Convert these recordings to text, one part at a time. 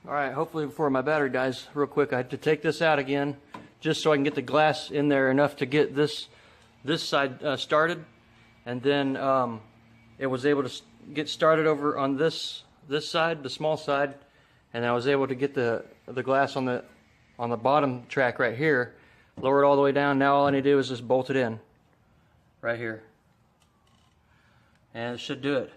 Alright, hopefully before my battery dies, real quick, I had to take this out again, just so I can get the glass in there enough to get this side started. And then it was able to get started over on this side, the small side, and I was able to get the glass on the bottom track right here, lower it all the way down. Now all I need to do is just bolt it in right here, and it should do it.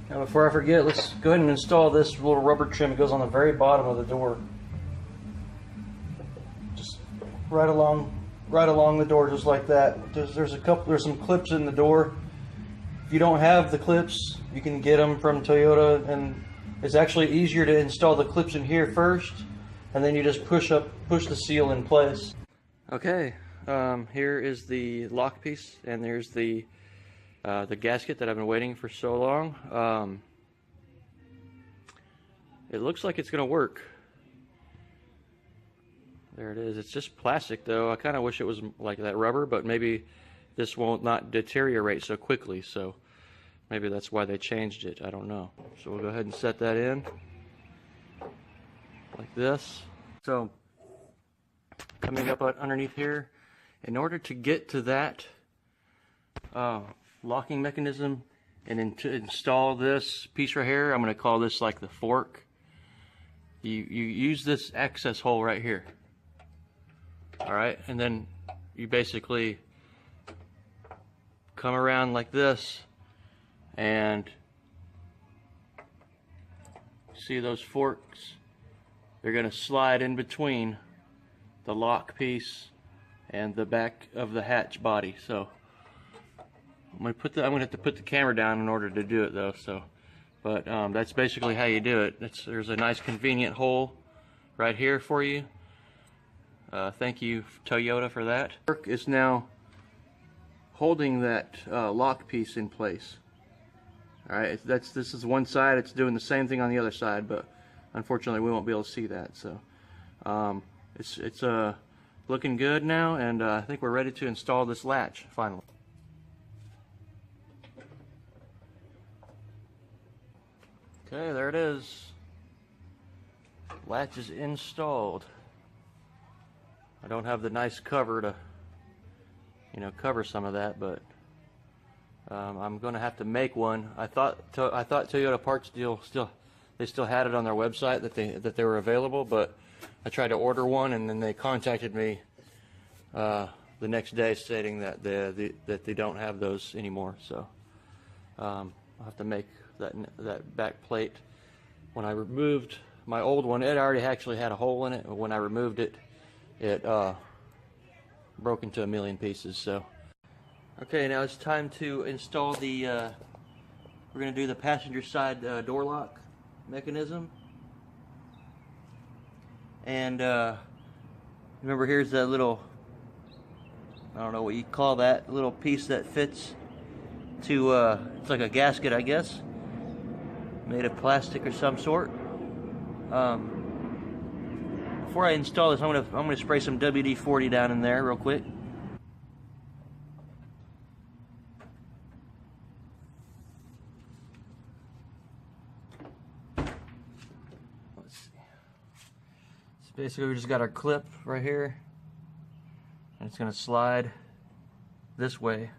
Now before I forget, let's go ahead and install this little rubber trim. It goes on the very bottom of the door. Just right along the door, just like that. There's some clips in the door. If you don't have the clips, you can get them from Toyota, and it's actually easier to install the clips in here first, and then you just push the seal in place. Okay, here is the lock piece, and there's the gasket that I've been waiting for so long. It looks like it's gonna work. There it is. It's just plastic though. I kind of wish it was like that rubber, but maybe this won't not deteriorate so quickly, so maybe that's why they changed it. I don't know. So we'll go ahead and set that in like this. So coming up underneath here, in order to get to that locking mechanism and to install this piece right here, I'm going to call this like the fork. You use this access hole right here. Alright, and then you basically come around like this, and see those forks? They're going to slide in between the lock piece and the back of the hatch body. So I'm gonna have to put the camera down in order to do it though. So, but that's basically how you do it. There's a nice convenient hole right here for you. Thank you Toyota for that. Fork is now holding that lock piece in place. All right, this is one side. It's doing the same thing on the other side, but unfortunately we won't be able to see that. So it's looking good now, and I think we're ready to install this latch finally. Okay, there it is. Latch is installed. I don't have the nice cover to, cover some of that, but I'm going to have to make one. I thought Toyota Parts Deal still had it on their website that they were available, but I tried to order one, and then they contacted me the next day stating that they don't have those anymore. So I'll have to make that back plate. When I removed my old one, it already actually had a hole in it. But when I removed it, it broke into a million pieces. So okay, now it's time to install the we're going to do the passenger side door lock mechanism. And remember, here's that little, I don't know what you call that, little piece that fits to it's like a gasket, I guess, made of plastic or some sort. Before I install this, I'm gonna spray some WD-40 down in there real quick. Let's see. So basically, we just got our clip right here, and it's gonna slide this way.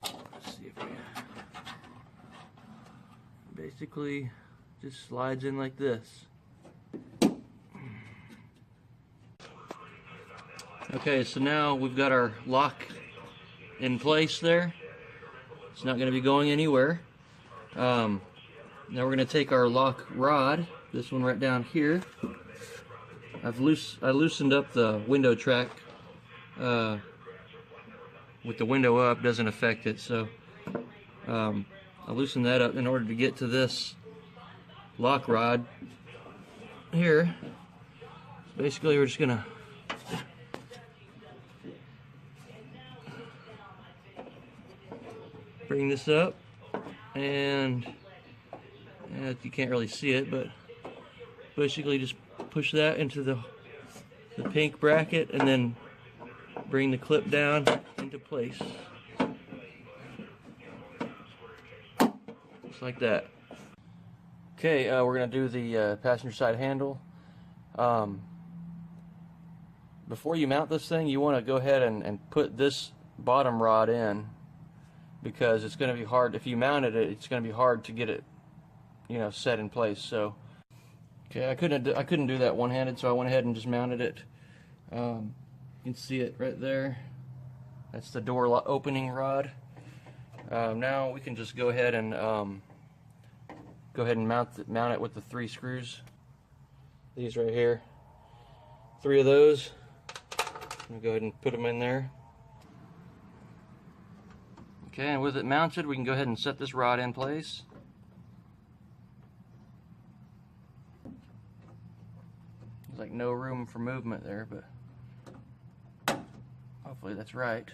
Let's see if we basically just slides in like this. Okay, so now we've got our lock in place there. It's not going to be going anywhere. Now we're going to take our lock rod, this one right down here. I loosened up the window track with the window up doesn't affect it. So I loosen that up in order to get to this lock rod here. Basically, we're just gonna bring this up, and you can't really see it, but basically just push that into the pink bracket and then bring the clip down into place. Just like that. Okay, we're going to do the passenger side handle. Before you mount this thing, you want to go ahead and put this bottom rod in, because it's going to be hard. If you mounted it, it's going to be hard to get it, you know, set in place. So, okay, I couldn't do that one-handed, so I went ahead and just mounted it. You can see it right there. That's the door opening rod. Now we can just go ahead and mount it with the 3 screws. These right here. 3 of those. I'm gonna go ahead and put them in there. Okay, and with it mounted, we can go ahead and set this rod in place. There's like no room for movement there, but hopefully that's right.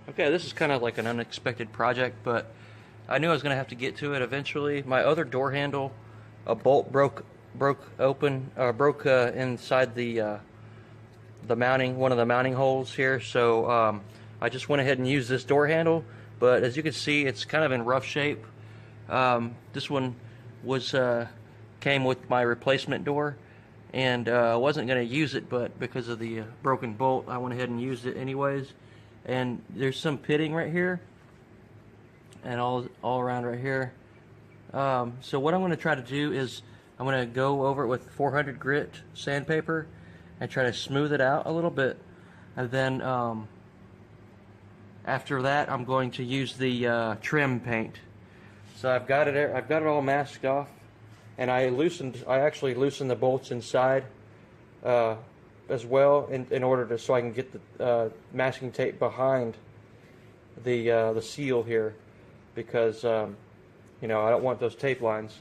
Okay, this is kind of like an unexpected project, but I knew I was going to have to get to it eventually. My other door handle, a bolt broke inside the mounting, one of the mounting holes here. So I just went ahead and used this door handle but as you can see, it's kind of in rough shape. This one was came with my replacement door, and I wasn't going to use it, but because of the broken bolt, I went ahead and used it anyways. And there's some pitting right here, and all around right here. So what I'm going to try to do is I'm going to go over it with 400 grit sandpaper and try to smooth it out a little bit, and then after that I'm going to use the trim paint. So I've got it all masked off, and I actually loosened the bolts inside as well in order to, so I can get the masking tape behind the seal here, because you know, I don't want those tape lines,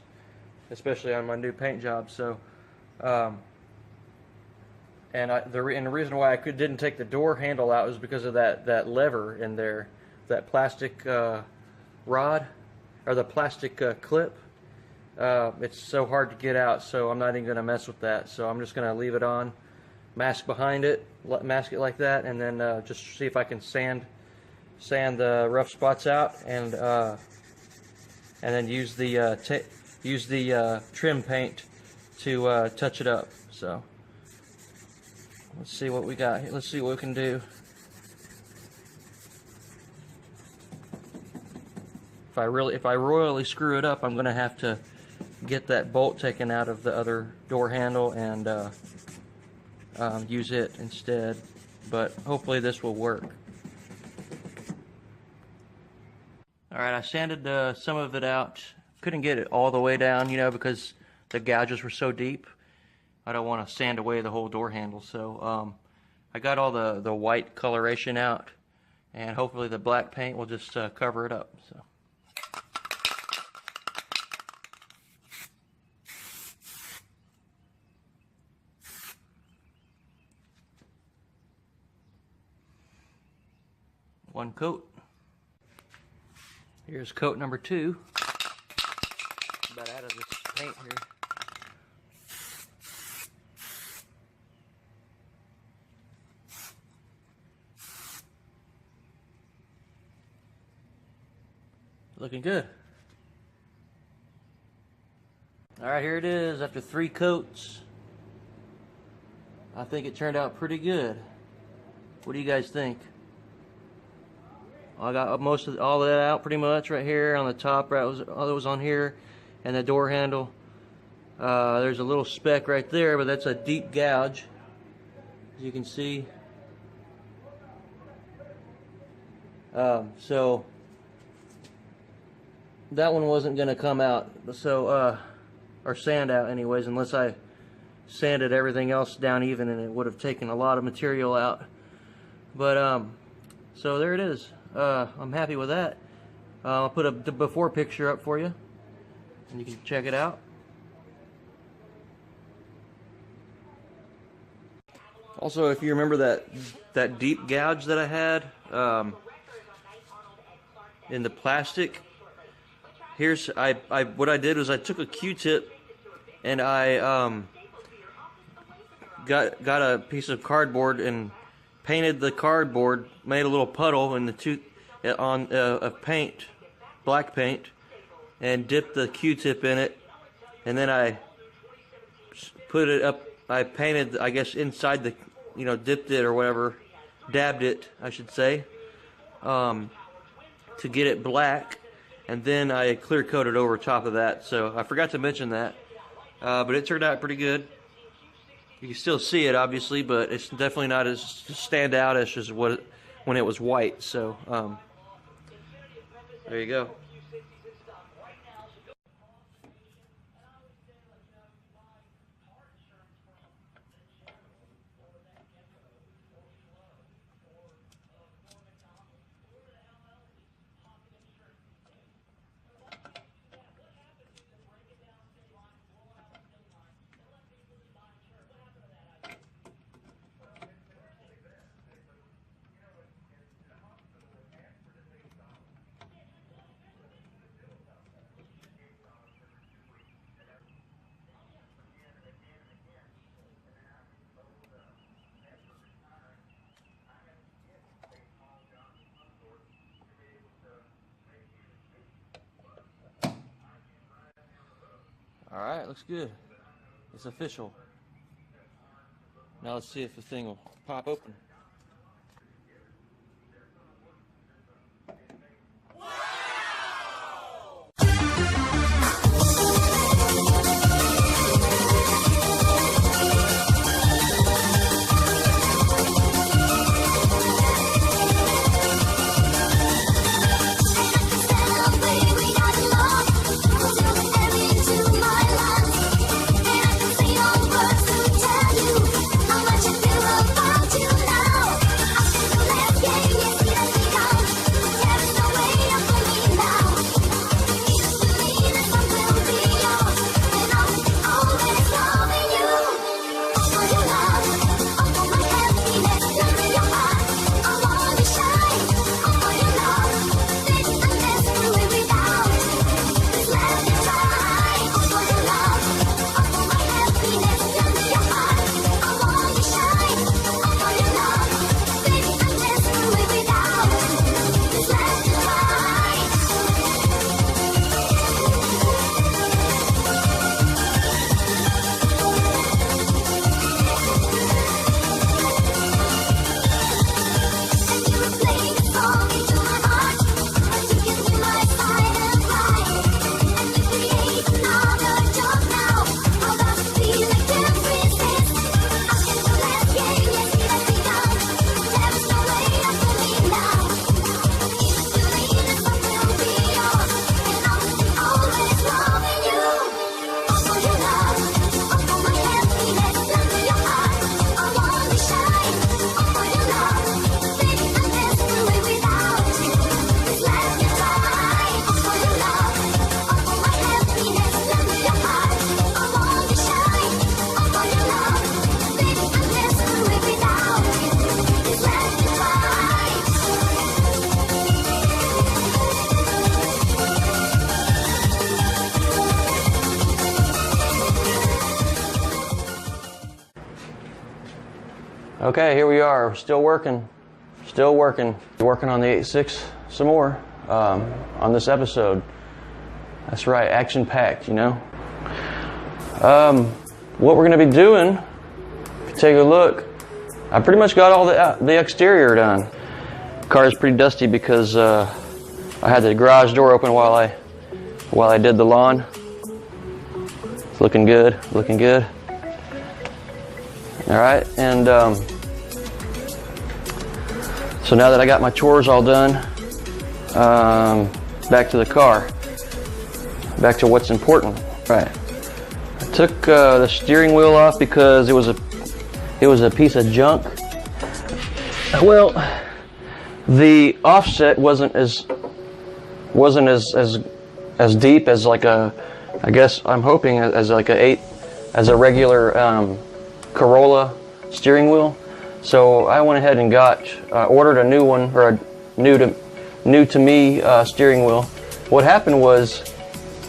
especially on my new paint job. So and the reason why I didn't take the door handle out is because of that lever in there, that plastic rod, or the plastic clip. It's so hard to get out, so I'm not even going to mess with that. So I'm just going to leave it on, mask behind it, mask it like that, and then just see if I can sand the rough spots out, and then use the trim paint to touch it up. So let's see what we got here. Let's see what we can do. If I royally screw it up, I'm going to have to get that bolt taken out of the other door handle and use it instead. But hopefully this will work. Alright, I sanded some of it out. Couldn't get it all the way down, you know, because the gouges were so deep. I don't want to sand away the whole door handle. So I got all the white coloration out, and hopefully the black paint will just cover it up. So. One coat. Here's coat number 2. About out of this paint here. Looking good. Alright, here it is after 3 coats. I think it turned out pretty good. What do you guys think? I got all of that out pretty much right here on the top. Right, all that was on here, and the door handle. There's a little speck right there, but that's a deep gouge, as you can see. So that one wasn't going to come out, so or sand out anyways, unless I sanded everything else down even, and it would have taken a lot of material out. But so there it is. I'm happy with that. I'll put the before picture up for you, and you can check it out. Also, if you remember that deep gouge that I had in the plastic, here's what I did was I took a Q-tip and I got a piece of cardboard and painted the cardboard, made a little puddle in the of paint, black paint, and dipped the Q-tip in it, and then I put it up. I painted, I guess, inside the, you know, dipped it or whatever, dabbed it, I should say, to get it black, and then I clear coated over top of that. So I forgot to mention that, but it turned out pretty good. You can still see it, obviously, but it's definitely not as stand out as when it was white. So there you go. Alright, looks good. It's official. Now let's see if the thing will pop open. Okay, here we are, still working on the 86 some more on this episode. That's right, action-packed, you know. What we're going to be doing, if you take a look, I pretty much got all the exterior done. The car is pretty dusty because I had the garage door open while I did the lawn. It's looking good, looking good. All right, and so now that I got my chores all done, back to the car, back to what's important. Right, I took the steering wheel off because it was a piece of junk. Well, the offset wasn't as deep as like a, I guess I'm hoping as like as a regular Corolla steering wheel. So I went ahead and ordered a new one, or a new to me steering wheel. What happened was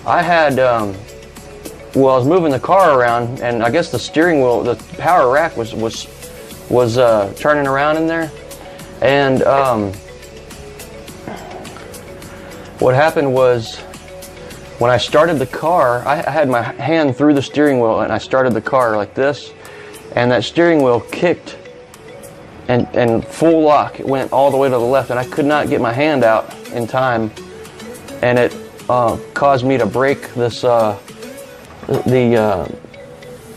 I had I was moving the car around, and I guess the steering wheel, the power rack was turning around in there, and what happened was when I started the car, I had my hand through the steering wheel and I started the car like this, and that steering wheel kicked and full lock. It went all the way to the left, and I could not get my hand out in time, and it caused me to break this the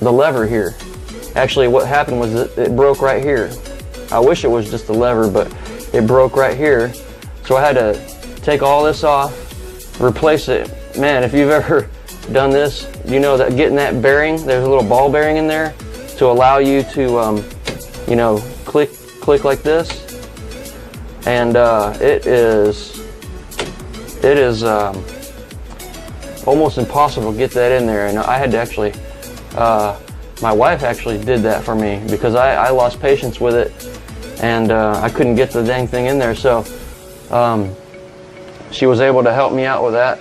lever here. Actually, what happened was it broke right here. I wish it was just the lever, but it broke right here. So I had to take all this off, replace it. Man, if you've ever done this, you know that getting that bearing, there's a little ball bearing in there to allow you to, you know, click like this. And it is almost impossible to get that in there. And I had to actually, my wife actually did that for me because I lost patience with it, and I couldn't get the dang thing in there. So she was able to help me out with that.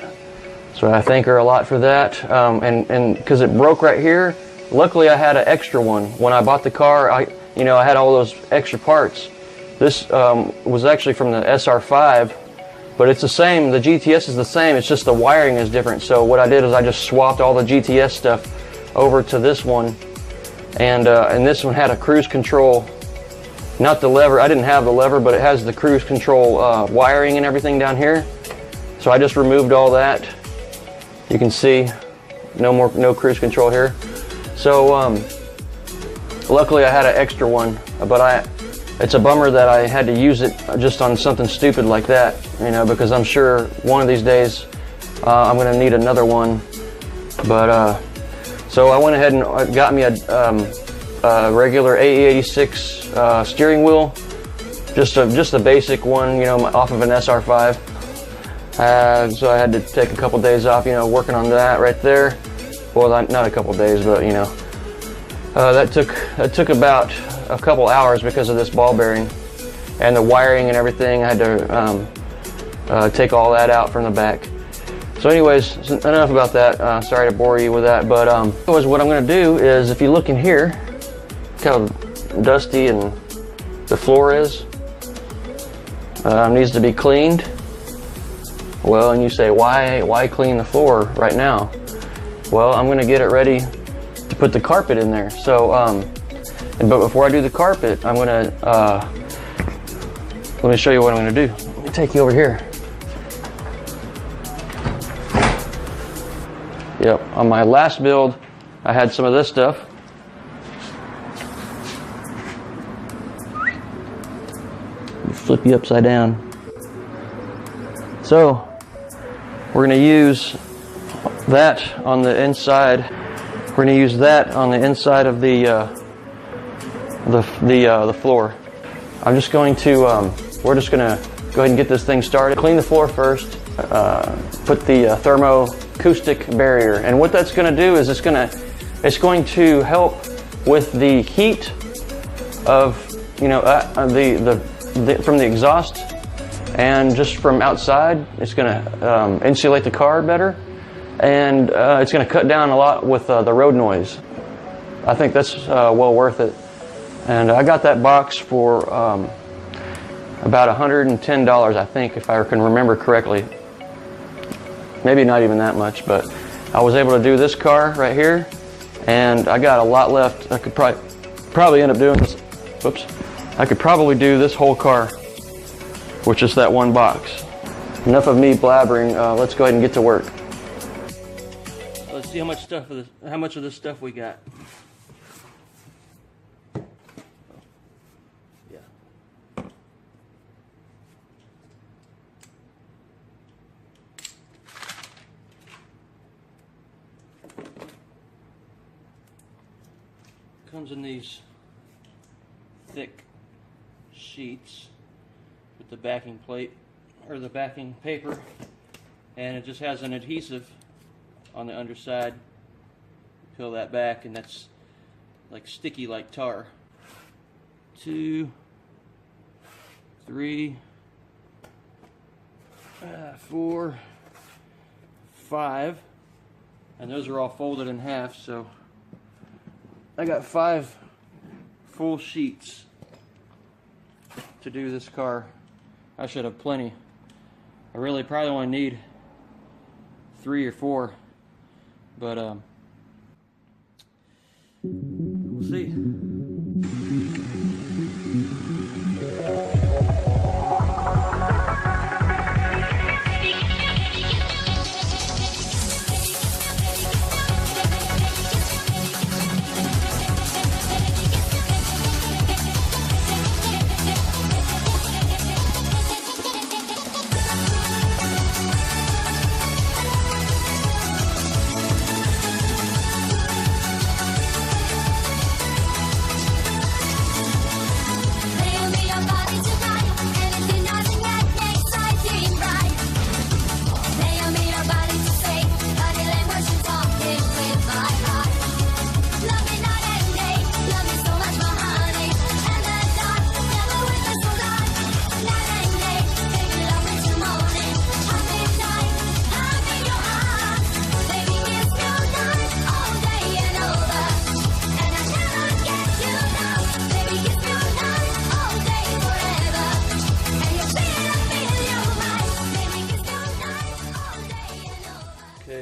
So I thank her a lot for that. And because it broke right here, luckily I had an extra one. When I bought the car, I had all those extra parts. This was actually from the SR5, but it's the same. The GTS is the same, it's just the wiring is different. So what I did is I just swapped all the GTS stuff over to this one, and this one had a cruise control, not the lever. I didn't have the lever, but it has the cruise control wiring and everything down here. So I just removed all that. You can see no cruise control here. So luckily I had an extra one, but it's a bummer that I had to use it just on something stupid like that, you know, because I'm sure one of these days I'm going to need another one. But so I went ahead and got me a regular AE86 steering wheel, just a basic one, you know, off of an SR5. So I had to take a couple days off, you know, working on that right there. Well, not a couple days, but you know, that took about a couple hours because of this ball bearing and the wiring and everything. I had to take all that out from the back. So anyways, enough about that. Sorry to bore you with that, but what I'm going to do is, if you look in here, look how dusty and the floor is. Needs to be cleaned. Well, and you say, why clean the floor right now? Well, I'm going to get it ready to put the carpet in there. So but before I do the carpet, I'm going to let me show you what I'm going to do. Let me take you over here. Yep, on my last build, I had some of this stuff. Flip you upside down. So we're going to use that on the inside. We're going to use that on the inside of the floor. I'm just going to we're just going to go ahead and get this thing started. Clean the floor first. Put the thermo-coustic barrier, and what that's going to do is it's going to help with the heat of, you know, from the exhaust and just from outside. It's going to insulate the car better, and it's going to cut down a lot with the road noise. I think that's well worth it. And I got that box for about $110, I think, if I can remember correctly. Maybe not even that much, but I was able to do this car right here, and I got a lot left. I could probably end up doing this. Whoops. I could probably do this whole car with just that one box. Enough of me blabbering. Let's go ahead and get to work. Let's see how much of this stuff we got. Comes in these thick sheets with the backing plate, or the backing paper, and it just has an adhesive on the underside. Peel that back, and that's like sticky like tar. 2, 3, 4, 5, and those are all folded in half, so I got 5 full sheets to do this car. I should have plenty. I really probably only need 3 or 4, but we'll see.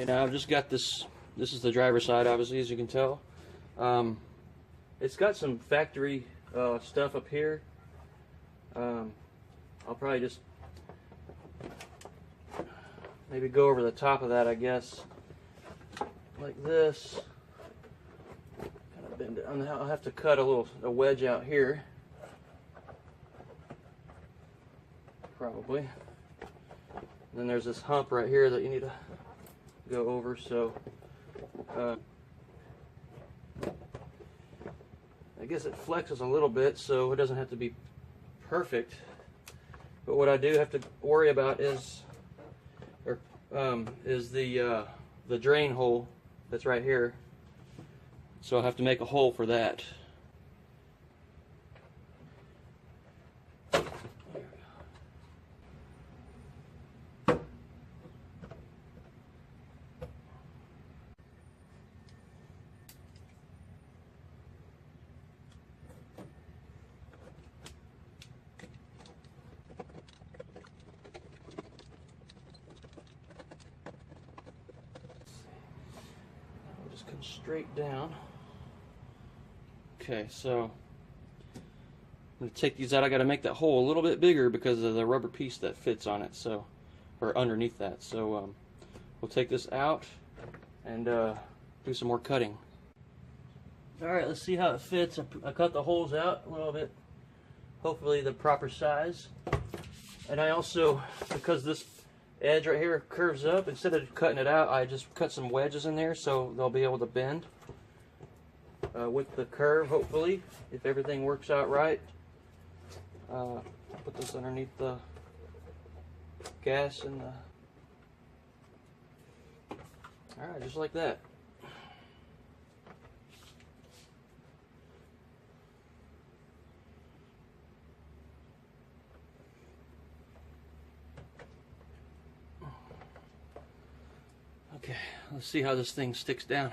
Okay, now I've just got this. This is the driver's side, obviously, as you can tell. It's got some factory stuff up here. I'll probably just maybe go over the top of that, I guess, like this. Kind of bend it. I'll have to cut a wedge out here, probably. And then there's this hump right here that you need to go over. So I guess it flexes a little bit, so it doesn't have to be perfect. But what I do have to worry about is the drain hole that's right here. So I'll have to make a hole for that. Come straight down. Okay, so I'm going to take these out. I got to make that hole a little bit bigger because of the rubber piece that fits on it, so, or underneath that. So we'll take this out and do some more cutting. All right, let's see how it fits. I cut the holes out a little bit, hopefully the proper size. And I also, because this edge right here curves up, instead of cutting it out, I just cut some wedges in there so they'll be able to bend with the curve, hopefully, if everything works out right. Put this underneath the gas and alright, just like that. Okay, let's see how this thing sticks down.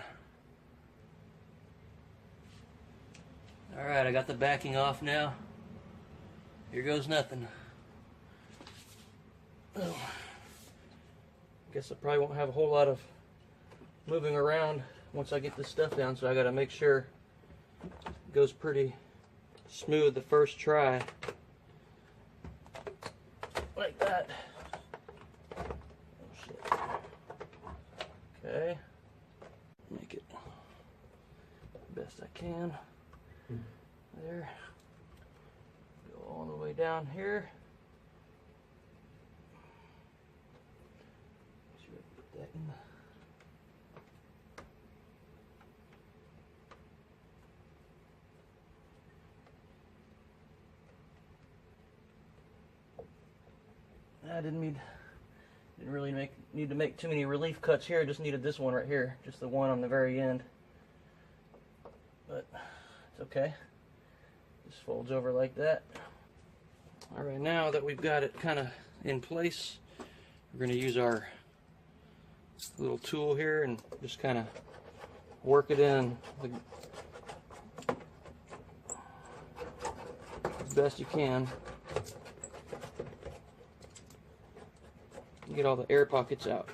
Alright, I got the backing off now. Here goes nothing. Oh. Guess I probably won't have a whole lot of moving around once I get this stuff down, so I gotta make sure it goes pretty smooth the first try. Like that. Okay, make it best I can. There. Go all the way down here. Make sure I put that in the... I didn't really need to make too many relief cuts here. I just needed this one right here, just the one on the very end. But it's okay. Just folds over like that. All right, now that we've got it kind of in place, we're going to use our little tool here and just kind of work it in as best you can. Get all the air pockets out.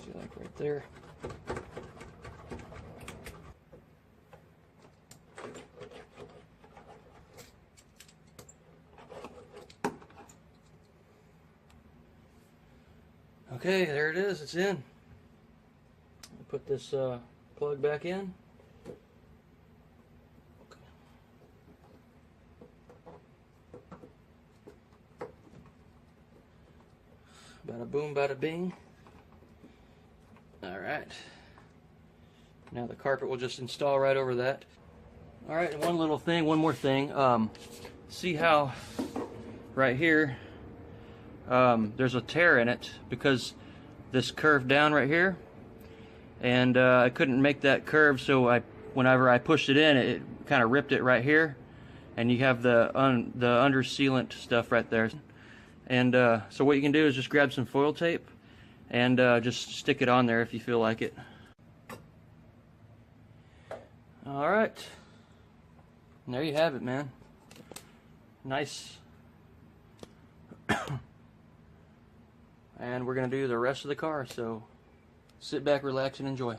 See, like right there. Okay, there it is. It's in. Put this plug back in. Bada boom, bada bing. Alright. Now the carpet will just install right over that. Alright, and one more thing. See how right here there's a tear in it because this curved down right here, and I couldn't make that curve, so whenever I pushed it in, it kind of ripped it right here, and you have the under sealant stuff right there. And so what you can do is just grab some foil tape and just stick it on there if you feel like it. Alright, and there you have it, man. Nice and we're going to do the rest of the car. So sit back, relax, and enjoy.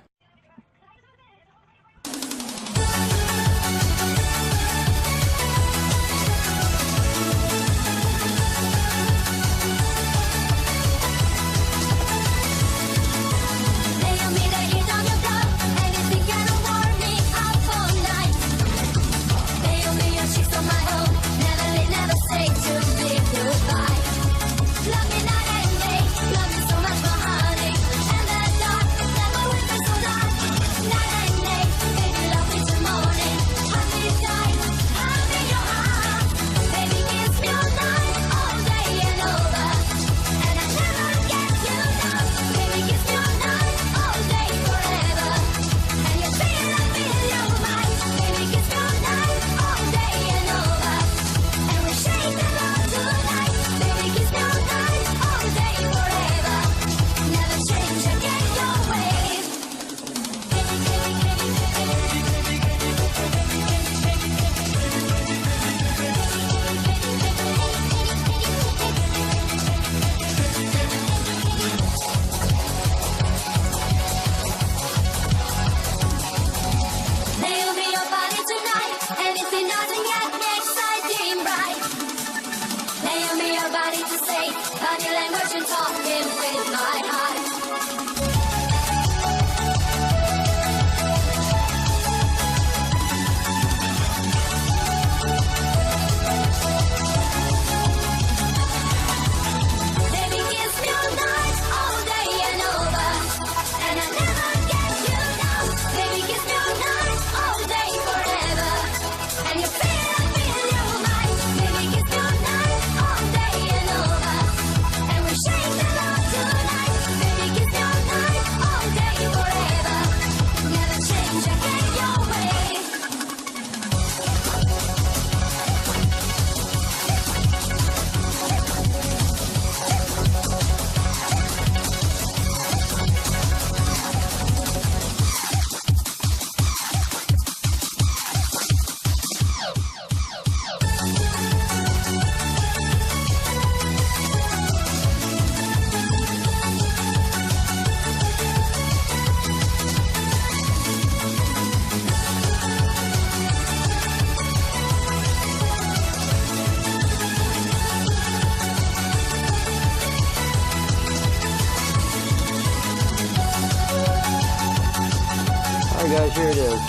Alright guys, here it is.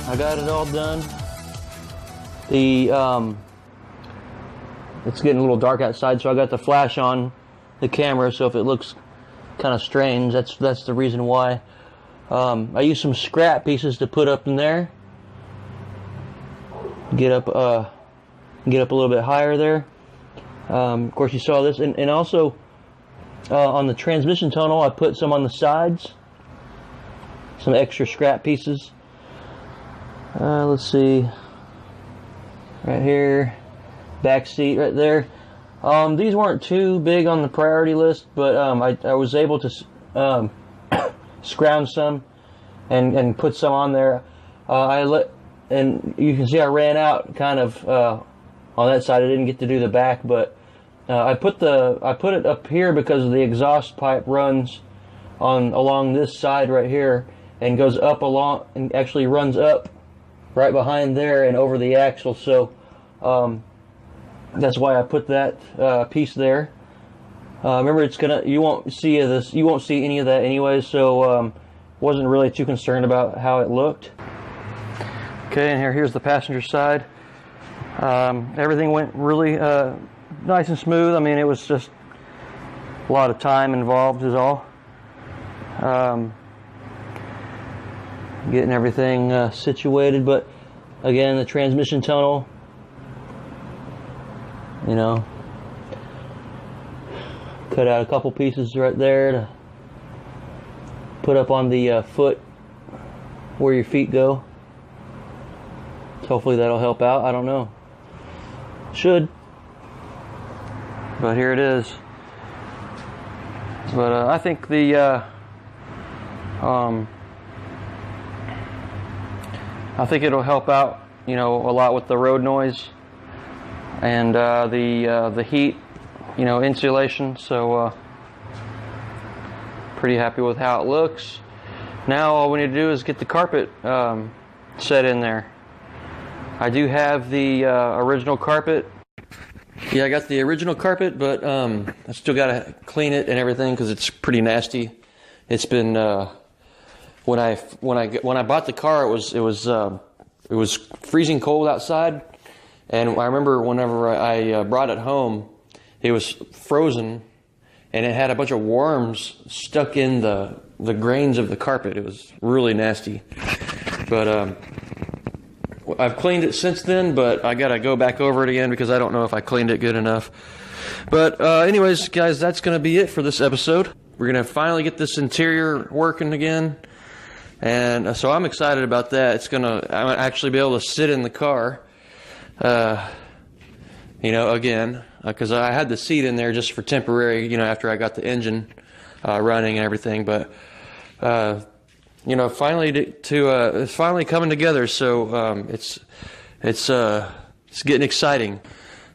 I got it all done. It's getting a little dark outside, so I got the flash on the camera, so if it looks kind of strange, that's the reason why. I used some scrap pieces to put up in there. Get up a little bit higher there. Of course you saw this, and also on the transmission tunnel I put some on the sides. Some extra scrap pieces. Let's see. Right here. Back seat right there. These weren't too big on the priority list, but I was able to scrounge some and put some on there. And you can see I ran out kind of on that side. I didn't get to do the back, but I put it up here because the exhaust pipe runs along this side right here and goes up along and actually runs up right behind there and over the axle. So that's why I put that piece there. Remember, you won't see any of that anyway, so wasn't really too concerned about how it looked. Okay, and here's the passenger side. Everything went really nice and smooth. I mean, it was just a lot of time involved is all. Getting everything situated, but again, the transmission tunnel, you know, cut out a couple pieces right there to put up on the foot where your feet go. So hopefully that'll help out. I don't know. Should. But here it is. But I think I think it'll help out, you know, a lot with the road noise and the heat, you know, insulation. So Pretty happy with how it looks. Now all we need to do is get the carpet set in there. I do have the original carpet. Yeah, I got the original carpet, but I still gotta clean it and everything because it's pretty nasty. It's been when I bought the car, it was freezing cold outside, and I remember whenever I brought it home, it was frozen, and it had a bunch of worms stuck in the grains of the carpet. It was really nasty, but I've cleaned it since then, but I gotta go back over it again because I don't know if I cleaned it good enough. But anyways, guys, that's gonna be it for this episode. We're gonna finally get this interior working again, and so I'm excited about that. I'm gonna actually be able to sit in the car, you know, again, because I had the seat in there just for temporary, you know, after I got the engine running and everything. But you know, finally it's finally coming together. So it's getting exciting.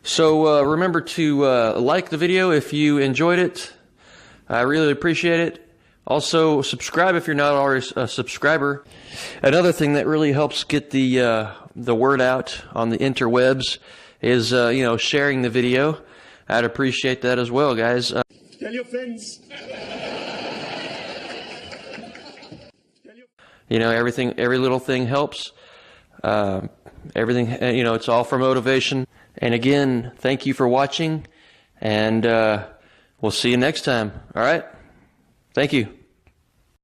So remember to like the video if you enjoyed it. I really appreciate it. Also, subscribe if you're not already a subscriber. Another thing that really helps get the word out on the interwebs is you know, sharing the video. I'd appreciate that as well, guys. Tell your friends. You know, every little thing helps. Everything, you know, it's all for motivation. And again, thank you for watching, and we'll see you next time. All right? Thank you.